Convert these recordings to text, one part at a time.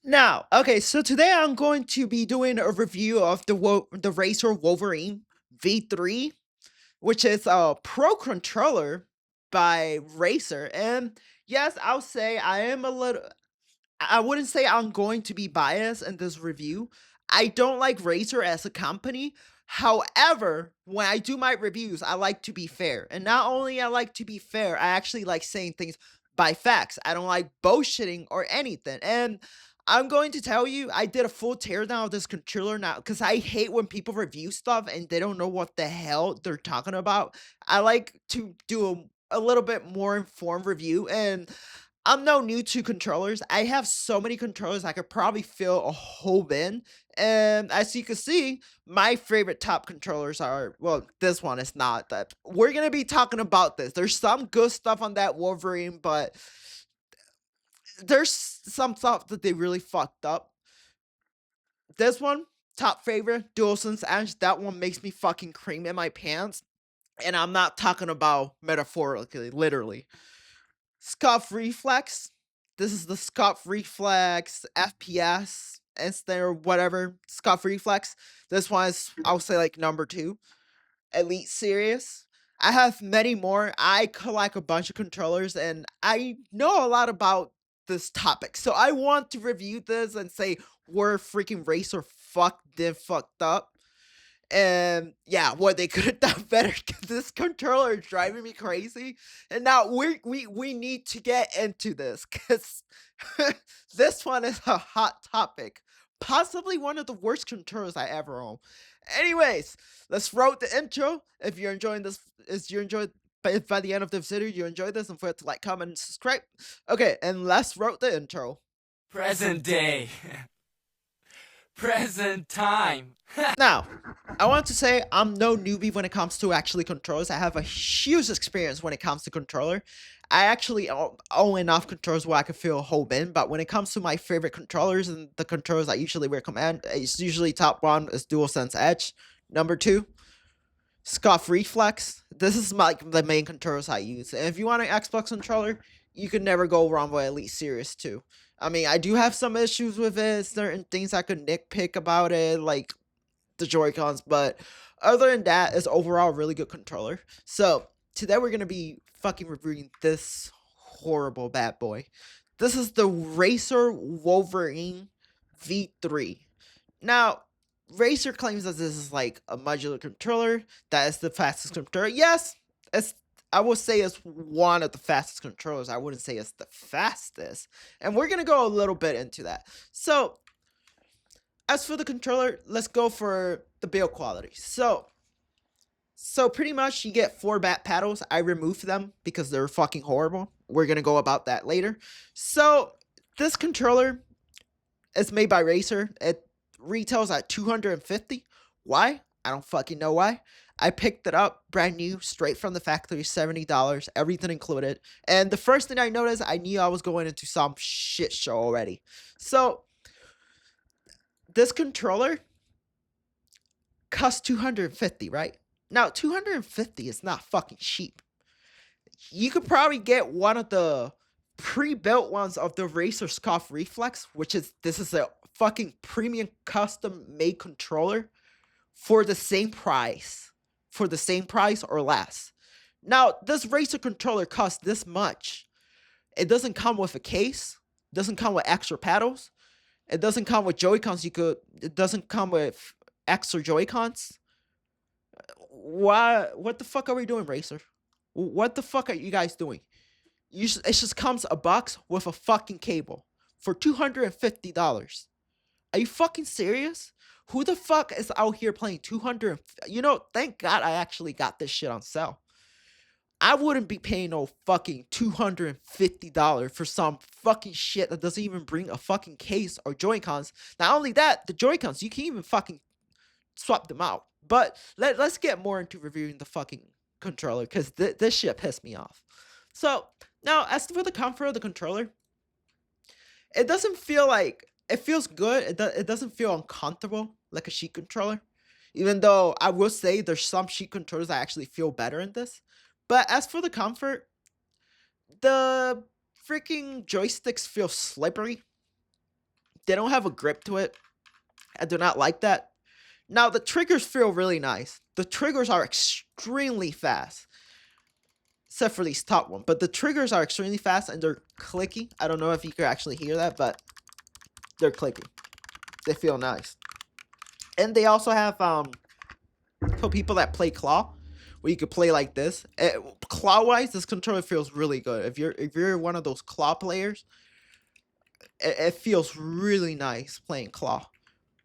Now, okay, so today I'm going to be doing a review of the Razer Wolverine V3, which is a pro controller by Razer. And yes, I'll say I am a little I wouldn't say I'm going to be biased in this review. I don't like Razer as a company. However, when I do my reviews, I like to be fair. And not only I like to be fair, I actually like saying things by facts. I don't like bullshitting or anything. And I'm going to tell you, I did a full teardown of this controller now because I hate when people review stuff and they don't know what the hell they're talking about. I like to do a little bit more informed review, and I'm no new to controllers. I have so many controllers I could probably fill a whole bin. And as you can see, my favorite top controllers are, well, this one is not that. We're gonna be talking about this. There's some good stuff on that Wolverine, but there's some stuff that they really fucked up. This one, top favorite, DualSense Edge. That one makes me fucking cream in my pants. And I'm not talking about metaphorically, literally. Scuff Reflex. This is the Scuff Reflex FPS instant or whatever. Scuff Reflex. This one is, I'll say, like number 2. Elite Series. I have many more. I collect a bunch of controllers and I know a lot about this topic. So I want to review this and say we're freaking Racer fucked up. And yeah, what they could have done better because this controller is driving me crazy. And now we need to get into this because this one is a hot topic. Possibly one of the worst controllers I ever owned. Anyways, let's roll the intro. If you're enjoying this, if you enjoyed by the end of this video, you enjoyed this, don't forget to like, comment, and subscribe. Okay, and let's roll the intro. Present day. Present time. Now, I want to say I'm no newbie when it comes to actually controllers. I have a huge experience when it comes to controller. I actually own enough controllers where I can fill a whole bin, but when it comes to my favorite controllers and the controllers I usually recommend, it's usually top 1 is DualSense Edge. Number 2, Scuff Reflex. This is like the main controllers I use. And if you want an Xbox controller, you can never go wrong with Elite Series 2. I mean, I do have some issues with it, certain things I could nitpick about it, like the Joy-Cons, but other than that, it's overall a really good controller. So today we're gonna be fucking reviewing this horrible bad boy. This is the Razer Wolverine V3. Now, Razer claims that this is like a modular controller that is the fastest controller. Yes, it's, I would say it's one of the fastest controllers. I wouldn't say it's the fastest. And we're gonna go a little bit into that. So as for the controller, let's go for the build quality. So pretty much you get 4 back paddles. I removed them because they're fucking horrible. We're gonna go about that later. So this controller is made by Razer. It retails at $250. Why? I don't fucking know why. I picked it up brand new, straight from the factory, $70, everything included. And the first thing I noticed, I knew I was going into some shit show already. So this controller costs $250, right? Now, $250 is not fucking cheap. You could probably get one of the pre-built ones of the Razer Scuff Reflex, which is, this is a fucking premium custom made controller for the same price. For the same price or less. Now, this Razer controller costs this much. It doesn't come with a case, doesn't come with extra paddles. It doesn't come with Joy-Cons. It doesn't come with extra Joy-Cons. Why? What the fuck are we doing, Racer? What the fuck are you guys doing? It just comes a box with a fucking cable for $250. Are you fucking serious? Who the fuck is out here playing 200? You know, thank God I actually got this shit on sale. I wouldn't be paying no fucking $250 for some fucking shit that doesn't even bring a fucking case or Joy-Cons. Not only that, the Joy-Cons, you can't even fucking swap them out. But let's get more into reviewing the fucking controller, because this shit pissed me off. So, now, as for the comfort of the controller, it doesn't feel like, it feels good. It doesn't feel uncomfortable like a Sheet controller. Even though I will say there's some Sheet controllers that actually feel better in this. But as for the comfort, the freaking joysticks feel slippery. They don't have a grip to it. I do not like that. Now, the triggers feel really nice. The triggers are extremely fast. Except for these top one. But the triggers are extremely fast and they're clicky. I don't know if you can actually hear that, but they're clicky. They feel nice. And they also have, for people that play claw, where you could play like this. Claw-wise, this controller feels really good. If you're one of those claw players, it feels really nice playing claw.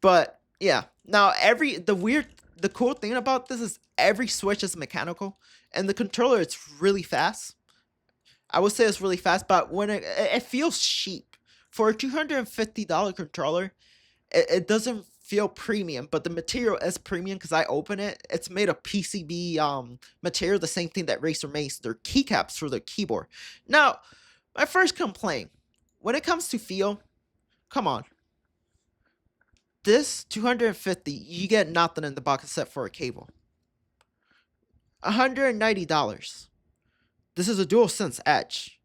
But yeah, now the cool thing about this is every switch is mechanical, and the controller it's really fast. I would say it's really fast, but when it feels cheap for a $250 controller, it doesn't feel premium, but the material is premium because I open it. It's made of PCB material, the same thing that Razer makes their keycaps for their keyboard. Now, my first complaint when it comes to feel, come on. This $250, you get nothing in the box except for a cable. $190. This is a DualSense Edge.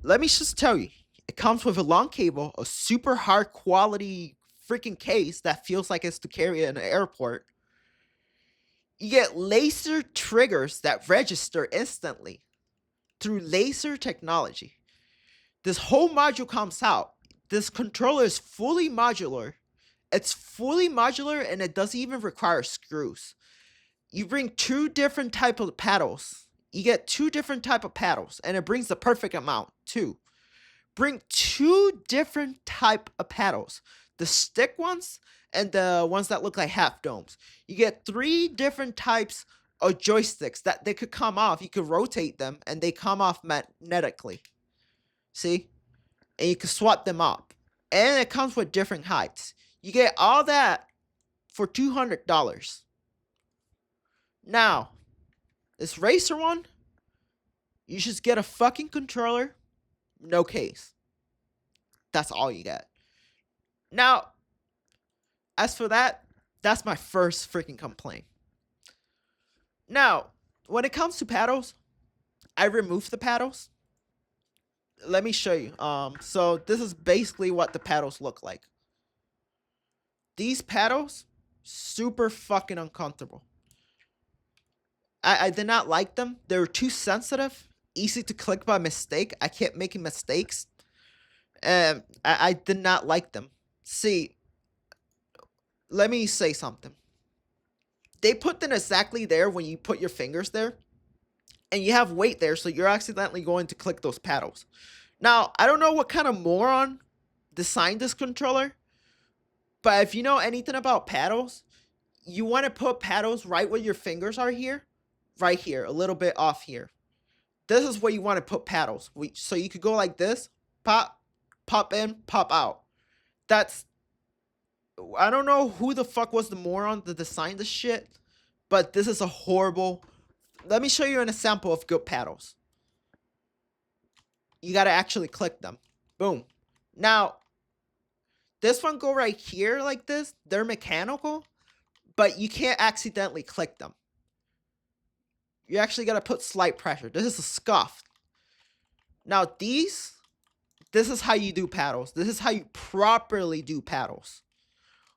Let me just tell you, it comes with a long cable, a super hard quality freaking case that feels like it's to carry in an airport. You get laser triggers that register instantly through laser technology. This whole module comes out. This controller is fully modular. It's fully modular and it doesn't even require screws. You bring two different type of paddles. You get two different type of paddles and it brings the perfect amount too. Bring two different type of paddles. The stick ones and the ones that look like half domes. You get three different types of joysticks that they could come off. You could rotate them and they come off magnetically. See? And you can swap them up. And it comes with different heights. You get all that for $200. Now, this Razer one, you just get a fucking controller, no case. That's all you get. Now, as for that, that's my first freaking complaint. Now, when it comes to paddles, I removed the paddles. Let me show you. So this is basically what the paddles look like. These paddles, super fucking uncomfortable. I did not like them. They were too sensitive, easy to click by mistake. I kept making mistakes. And I did not like them. See, let me say something. They put them exactly there when you put your fingers there. And you have weight there, so you're accidentally going to click those paddles. Now, I don't know what kind of moron designed this controller. But if you know anything about paddles, you want to put paddles right where your fingers are here. Right here, a little bit off here. This is where you want to put paddles. So you could go like this. Pop, pop in, pop out. That's... I don't know who the fuck was the moron that designed this shit. But this is a horrible... Let me show you an example of good paddles. You gotta actually click them. Boom. Now, this one go right here like this. They're mechanical. But you can't accidentally click them. You actually gotta put slight pressure. This is a scuff. Now this is how you do paddles. This is how you properly do paddles.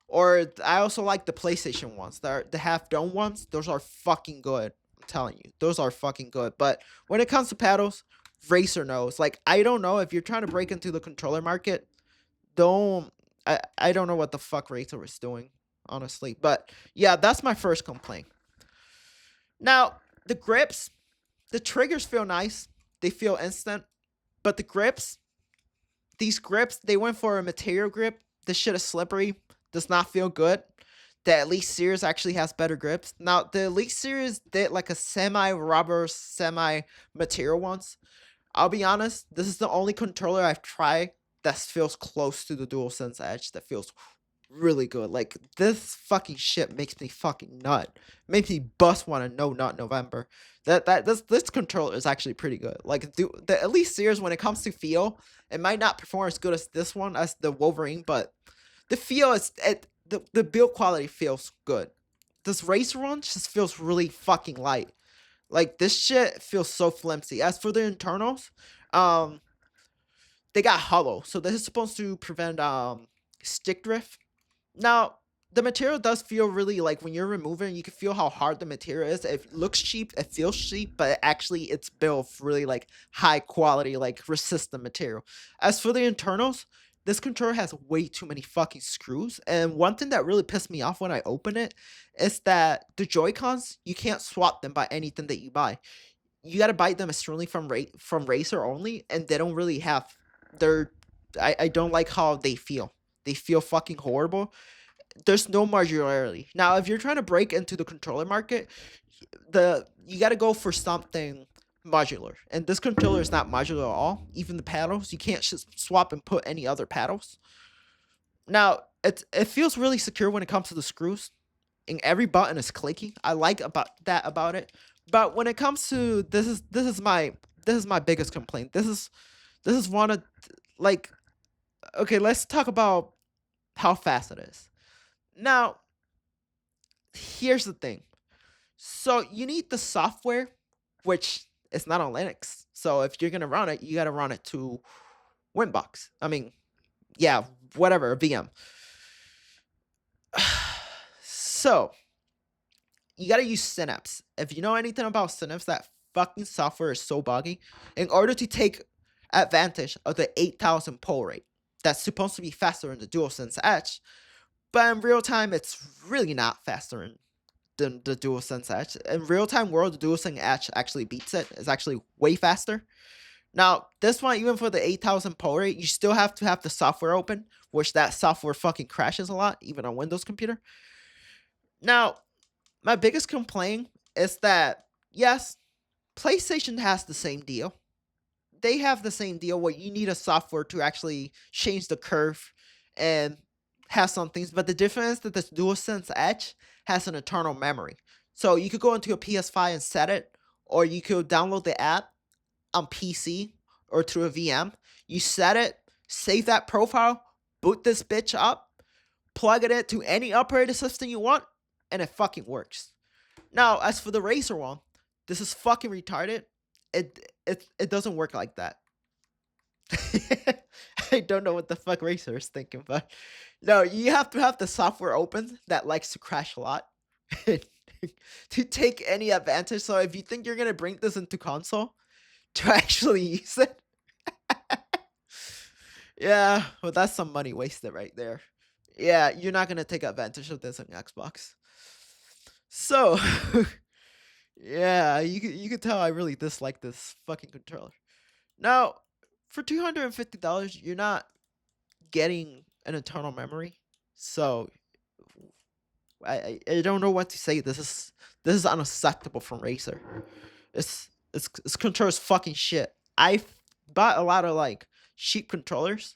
Or I also like the PlayStation ones. The half dome ones. Those are fucking good. I'm telling you. Those are fucking good. But when it comes to paddles, Razer knows. Like, I don't know if you're trying to break into the controller market. I don't know what the fuck Razer is doing, honestly. But yeah, that's my first complaint. Now, the grips, the triggers feel nice. They feel instant. But the grips, these grips, they went for a material grip. This shit is slippery. Does not feel good. The Elite series actually has better grips. Now, the Elite series did like a semi-rubber, semi-material ones. I'll be honest, this is the only controller I've tried that feels close to the DualSense Edge. That feels really good. Like, this fucking shit makes me fucking nut. Makes me bust one and no nut November. This controller is actually pretty good. Like, the Elite series, when it comes to feel, it might not perform as good as this one, as the Wolverine, but the feel is the build quality feels good. This Razer one just feels really fucking light. Like, this shit feels so flimsy. As for the internals, they got hollow, so this is supposed to prevent stick drift. Now, the material does feel really like when you're removing, you can feel how hard the material is. It looks cheap, it feels cheap, but actually it's built really like high quality, like resistant material. As for the internals, this controller has way too many fucking screws. And one thing that really pissed me off when I open it is that the Joy-Cons, you can't swap them by anything that you buy. You gotta buy them externally from Razer only, and they don't really have their. I don't like how they feel. They feel fucking horrible. There's no modularity. Now, if you're trying to break into the controller market, you got to go for something modular. And this controller is not modular at all. Even the paddles, you can't just swap and put any other paddles. Now, it feels really secure when it comes to the screws, and every button is clicky. I like about it. But when it comes to this is my biggest complaint. This is one of like okay, let's talk about how fast it is. Now, here's the thing. So you need the software, which is not on Linux. So if you're gonna run it, you gotta run it to Winbox. I mean, yeah, whatever, a VM. So you gotta use Synapse. If you know anything about Synapse, that fucking software is so buggy. In order to take advantage of the 8,000 pull rate, that's supposed to be faster than the DualSense Edge, but in real time, it's really not faster than the DualSense Edge. In real time world, the DualSense Edge actually beats it. It's actually way faster. Now, this one, even for the 8,000 pull rate, you still have to have the software open, which that software fucking crashes a lot, even on Windows computer. Now, my biggest complaint is that, yes, PlayStation has the same deal. They have the same deal where you need a software to actually change the curve and have some things, but the difference is that the DualSense Edge has an internal memory. So you could go into a PS5 and set it, or you could download the app on PC or through a VM. You set it, save that profile, boot this bitch up, plug it into any operating system you want, and it fucking works. Now, as for the Razer one, this is fucking retarded. It doesn't work like that. I don't know what the fuck Razer is thinking, but no, you have to have the software open that likes to crash a lot to take any advantage. So if you think you're gonna bring this into console to actually use it, yeah, well, that's some money wasted right there. Yeah, you're not gonna take advantage of this on Xbox. So, yeah, you could tell I really dislike this fucking controller. Now, for $250, you're not getting an internal memory. So I don't know what to say. This is unacceptable from Razer. This controller's fucking shit. I've bought a lot of like cheap controllers,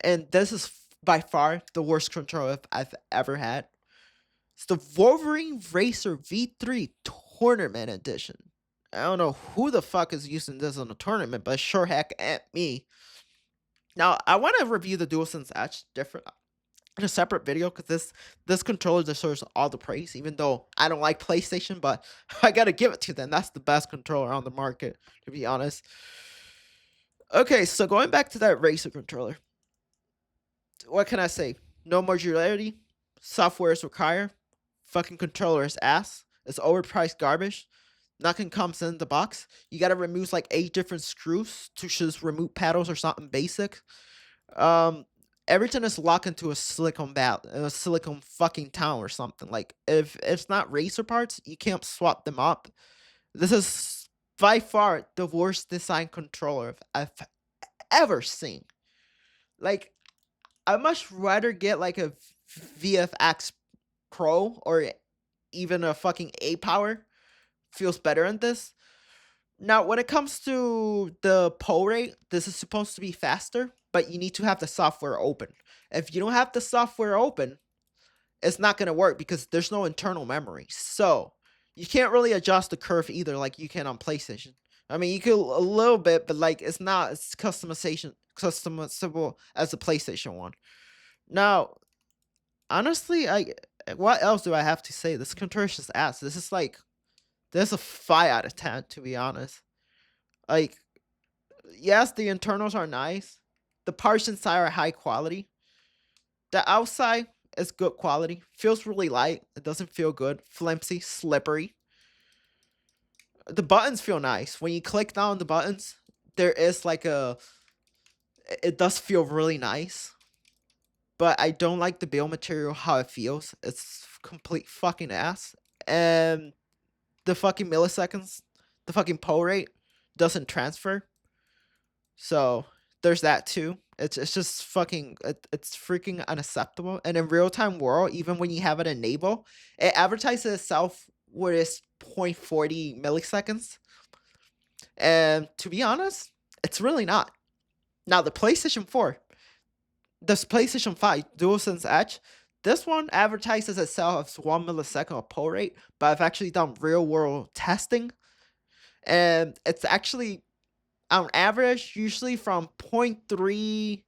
and this is by far the worst controller I've ever had. It's the Wolverine Racer V3 Tournament Edition. I don't know who the fuck is using this in a tournament, but sure heck ain't me. Now, I want to review the DualSense Edge different in a separate video because this controller deserves all the praise, even though I don't like PlayStation, but I gotta give it to them. That's the best controller on the market, to be honest. Okay, so going back to that Razer controller, what can I say? No modularity, software is required, fucking controller is ass, it's overpriced garbage. Nothing comes in the box. You gotta remove like 8 different screws to just remove paddles or something basic. Everything is locked into a silicone a silicone fucking town or something. Like if it's not Razer parts, you can't swap them up. This is by far the worst design controller I've ever seen. Like I much rather get like a VFX Pro or even a fucking A Power. Feels better in this. Now, when it comes to the pull rate, this is supposed to be faster, but you need to have the software open. If you don't have the software open, it's not going to work because there's no internal memory. So, you can't really adjust the curve either like you can on PlayStation. I mean, you could a little bit, but like it's not as customizable as the PlayStation one. Now, honestly, what else do I have to say? This controller is just ass. This is a 5 out of 10, to be honest. Like, yes, the internals are nice, The parts inside are high quality. The outside is good quality. Feels really light. It doesn't feel good. Flimsy, slippery. The buttons feel nice. When you click down the buttons, there is like it does feel really nice. But I don't like the build material, how it feels. It's complete fucking ass. And the fucking milliseconds, the fucking pull rate doesn't transfer. So there's that too. It's just fucking it's freaking unacceptable. And in real time world, even when you have it enabled, it advertises itself with its 0.40 milliseconds. And to be honest, it's really not. Now the PlayStation 4, this PlayStation 5 DualSense Edge, this one advertises itself as 1 millisecond of pull rate, but I've actually done real world testing, and it's actually on average usually from 0.3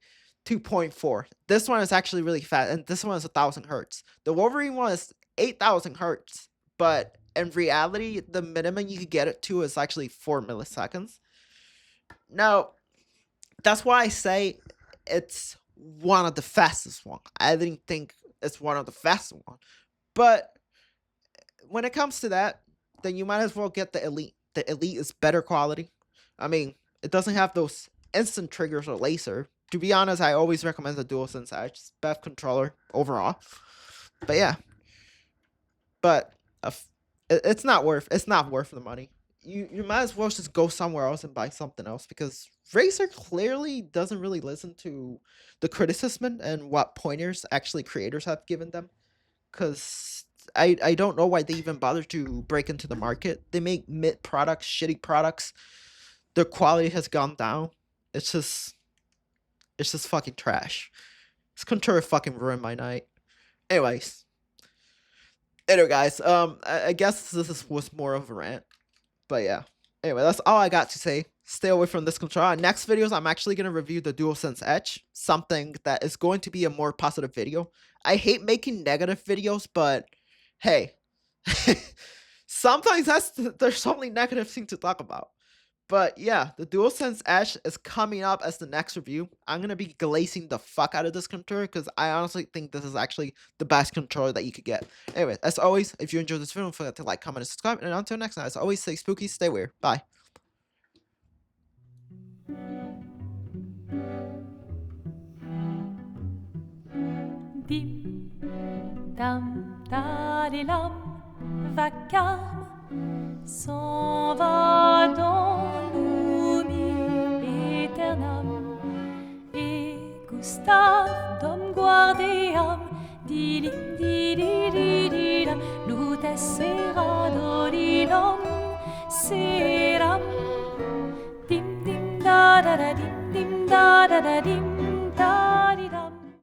to 0.4. This one is actually really fast, and this one is 1000 hertz. The Wolverine one is 8000 hertz, but in reality, the minimum you could get it to is actually 4 milliseconds. Now, that's why I say it's one of the fastest one. I didn't think it's one of the fastest one. But when it comes to that, then you might as well get the Elite. The Elite is better quality. I mean, it doesn't have those instant triggers or laser. To be honest, I always recommend the DualSense Edge. It's best controller overall. But yeah. But it's not worth the money. You might as well just go somewhere else and buy something else, because Razer clearly doesn't really listen to the criticism and what pointers actually creators have given them. Because I don't know why they even bother to break into the market. They make mid products, shitty products. Their quality has gone down. It's just fucking trash. This controller fucking ruined my night. Anyways. Anyway, guys, I guess this was more of a rant. But yeah. Anyway, that's all I got to say. Stay away from this controller. Next videos, I'm actually going to review the DualSense Edge. Something that is going to be a more positive video. I hate making negative videos, but hey. Sometimes there's only negative thing to talk about. But yeah, the DualSense Edge is coming up as the next review. I'm going to be glazing the fuck out of this controller, because I honestly think this is actually the best controller that you could get. Anyway, as always, if you enjoyed this video, don't forget to like, comment, and subscribe. And until next time, as always, stay spooky, stay weird. Bye. Dim, dam, dadilam, vacarme s'en va dans l'oubli éternel. Et Gustave, dom guardiam, didim, didididilam, lute serado didom, seram. Dim, dim, da da da, dim, dim, da da da, dim.